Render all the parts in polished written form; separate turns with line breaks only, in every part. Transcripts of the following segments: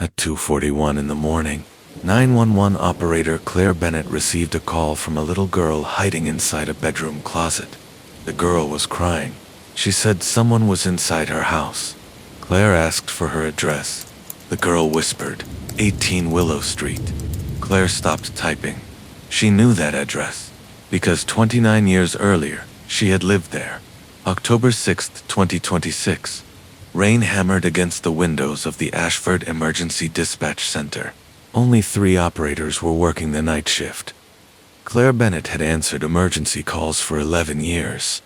At 2:41 in the morning, 911 operator Claire Bennett received a call from a little girl hiding inside a bedroom closet. The girl was crying. She said someone was inside her house. Claire asked for her address. The girl whispered, 18 Willow Street. Claire stopped typing. She knew that address, because 29 years earlier, she had lived there. October 6, 2026. Rain hammered against the windows of the Ashford Emergency Dispatch Center. Only 3 operators were working the night shift. Claire Bennett had answered emergency calls for 11 years.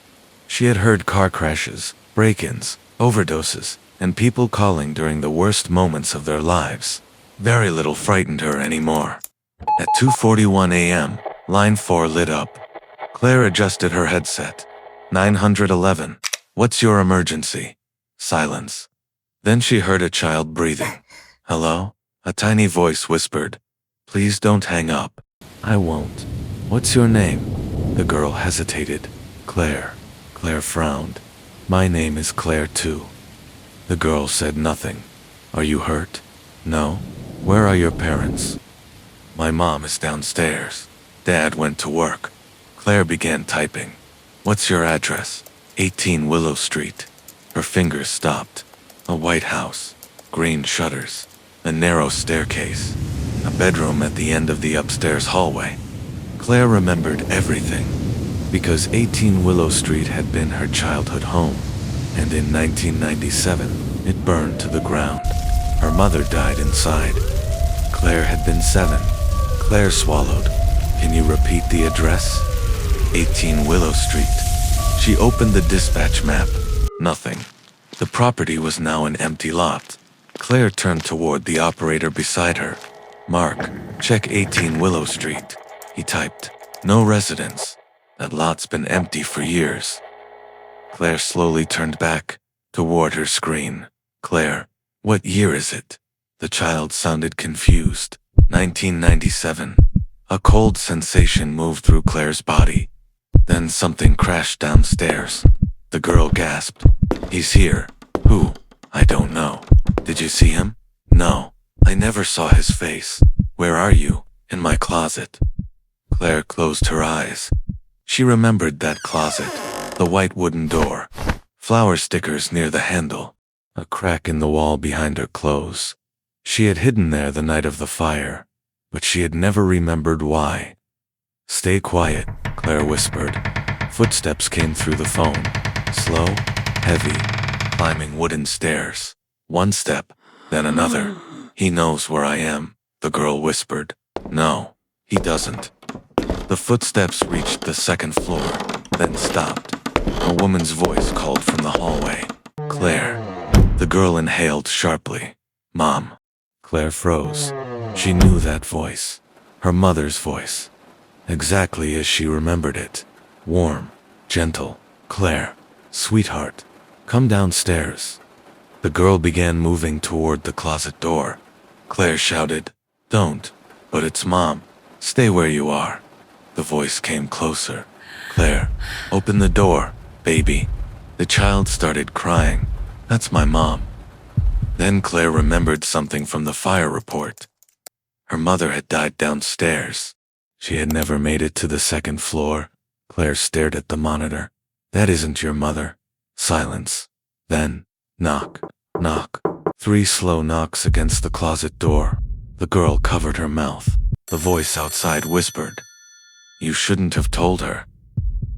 She had heard car crashes, break-ins, overdoses, and people calling during the worst moments of their lives. Very little frightened her anymore. At 2:41 a.m., line 4 lit up. Claire adjusted her headset. 911. What's your emergency? Silence. Then she heard a child breathing. Hello? A tiny voice whispered. Please don't hang up. I won't. What's your name? The girl hesitated. Claire. Claire frowned. My name is Claire too. The girl said nothing. Are you hurt? No. Where are your parents? My mom is downstairs. Dad went to work. Claire began typing. What's your address? 18 Willow Street. Her fingers stopped. A white house. Green shutters. A narrow staircase. A bedroom at the end of the upstairs hallway. Claire remembered everything, because 18 Willow Street had been her childhood home, and in 1997, it burned to the ground. Her mother died inside. Claire had been 7. Claire swallowed. Can you repeat the address? 18 Willow Street. She opened the dispatch map. Nothing. The property was now an empty lot. Claire turned toward the operator beside her. Mark, check 18 Willow Street. He typed. No residents. That lot's been empty for years. Claire slowly turned back toward her screen. Claire, what year is it? The child sounded confused. 1997. A cold sensation moved through Claire's body. Then something crashed downstairs. The girl gasped. He's here. Who? I don't know. Did you see him? No. I never saw his face. Where are you? In my closet. Claire closed her eyes. She remembered that closet. The white wooden door. Flower stickers near the handle. A crack in the wall behind her clothes. She had hidden there the night of the fire, but she had never remembered why. Stay quiet, Claire whispered. Footsteps came through the phone. Slow, heavy, climbing wooden stairs. One step, then another. He knows where I am, the girl whispered. No, he doesn't. The footsteps reached the second floor, then stopped. A woman's voice called from the hallway. Claire. The girl inhaled sharply. Mom. Claire froze. She knew that voice. Her mother's voice. Exactly as she remembered it. Warm, gentle. Claire. Sweetheart. Come downstairs. The girl began moving toward the closet door. Claire shouted, Don't. But it's Mom. Stay where you are. The voice came closer. Claire, open the door, baby. The child started crying. That's my mom. Then Claire remembered something from the fire report. Her mother had died downstairs. She had never made it to the second floor. Claire stared at the monitor. That isn't your mother. Silence. Then, knock, knock. 3 slow knocks against the closet door. The girl covered her mouth. The voice outside whispered, You shouldn't have told her.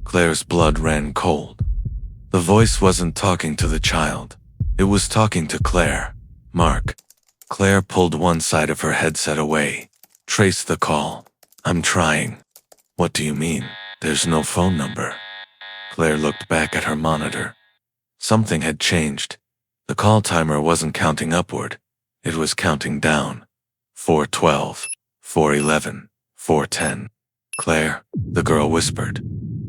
Claire's blood ran cold. The voice wasn't talking to the child. It was talking to Claire. Mark. Claire pulled one side of her headset away. Trace the call. I'm trying. What do you mean? There's no phone number. Claire looked back at her monitor. Something had changed. The call timer wasn't counting upward. It was counting down. 4:12, 4:11, 4:10. Claire, the girl whispered.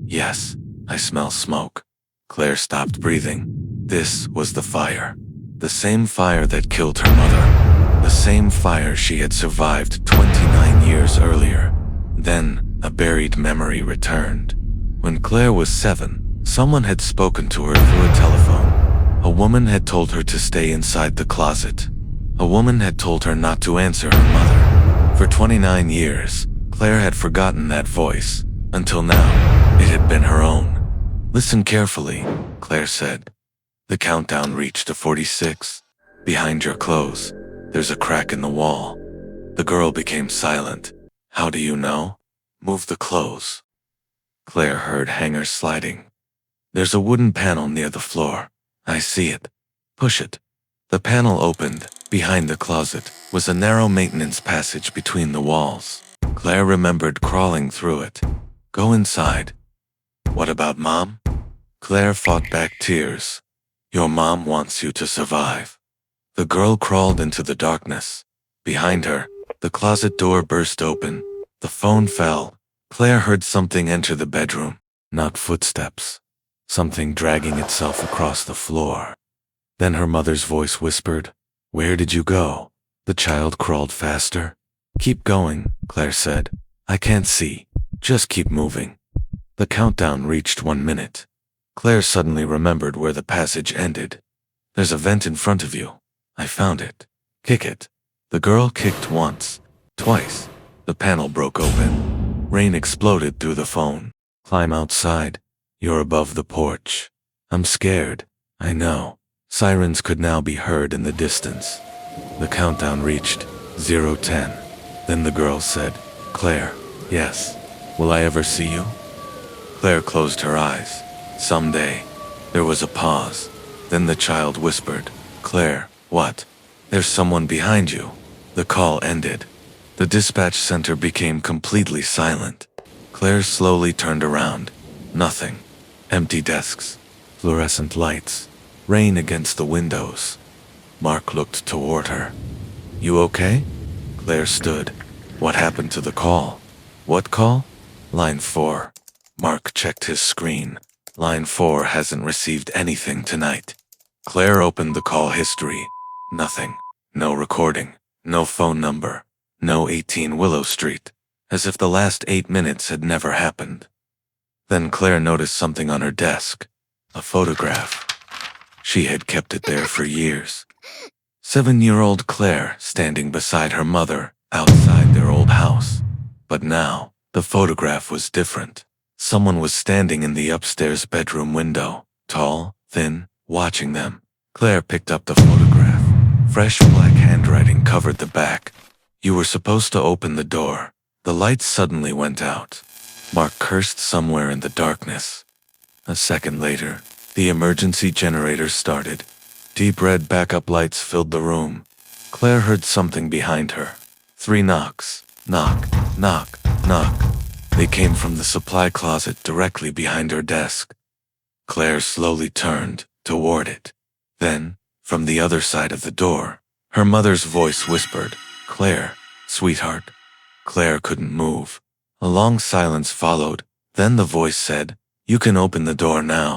Yes, I smell smoke. Claire stopped breathing. This was the fire. The same fire that killed her mother. The same fire she had survived 29 years earlier. Then, a buried memory returned. When Claire was 7, someone had spoken to her through a telephone. A woman had told her to stay inside the closet. A woman had told her not to answer her mother. For 29 years, Claire had forgotten that voice, until now, it had been her own. "Listen carefully," Claire said. The countdown reached to 46. "Behind your clothes, there's a crack in the wall." The girl became silent. "How do you know?" "Move the clothes." Claire heard hangers sliding. "There's a wooden panel near the floor. I see it. Push it." The panel opened. Behind the closet was a narrow maintenance passage between the walls. Claire remembered crawling through it. "Go inside." "What about Mom?" Claire fought back tears. "Your mom wants you to survive." The girl crawled into the darkness. Behind her, the closet door burst open. The phone fell. Claire heard something enter the bedroom. Not footsteps. Something dragging itself across the floor. Then her mother's voice whispered, "Where did you go?" The child crawled faster. "Keep going," Claire said. "I can't see. Just keep moving." The countdown reached 1 minute. Claire suddenly remembered where the passage ended. "There's a vent in front of you. I found it. Kick it." The girl kicked once, twice. The panel broke open. Rain exploded through the phone. "Climb outside. You're above the porch." "I'm scared." "I know." Sirens could now be heard in the distance. The countdown reached 0:10. Then the girl said, "Claire." "Yes." "Will I ever see you?" Claire closed her eyes. "Someday." There was a pause. Then the child whispered, "Claire, what?" "There's someone behind you." The call ended. The dispatch center became completely silent. Claire slowly turned around. Nothing. Empty desks. Fluorescent lights. Rain against the windows. Mark looked toward her. "You okay?" Claire stood. "What happened to the call?" "What call?" "Line 4. Mark checked his screen. "Line 4 hasn't received anything tonight." Claire opened the call history. Nothing. No recording. No phone number. No 18 Willow Street. As if the last 8 minutes had never happened. Then Claire noticed something on her desk. A photograph. She had kept it there for years. 7-year-old Claire standing beside her mother outside their old house. But now, the photograph was different. Someone was standing in the upstairs bedroom window, tall, thin, watching them. Claire picked up the photograph. Fresh black handwriting covered the back. "You were supposed to open the door." The lights suddenly went out. Mark cursed somewhere in the darkness. A second later, the emergency generator started. Deep red backup lights filled the room. Claire heard something behind her. 3 knocks. Knock, knock, knock. They came from the supply closet directly behind her desk. Claire slowly turned toward it. Then, from the other side of the door, her mother's voice whispered, "Claire, sweetheart." Claire couldn't move. A long silence followed. Then the voice said, "You can open the door now."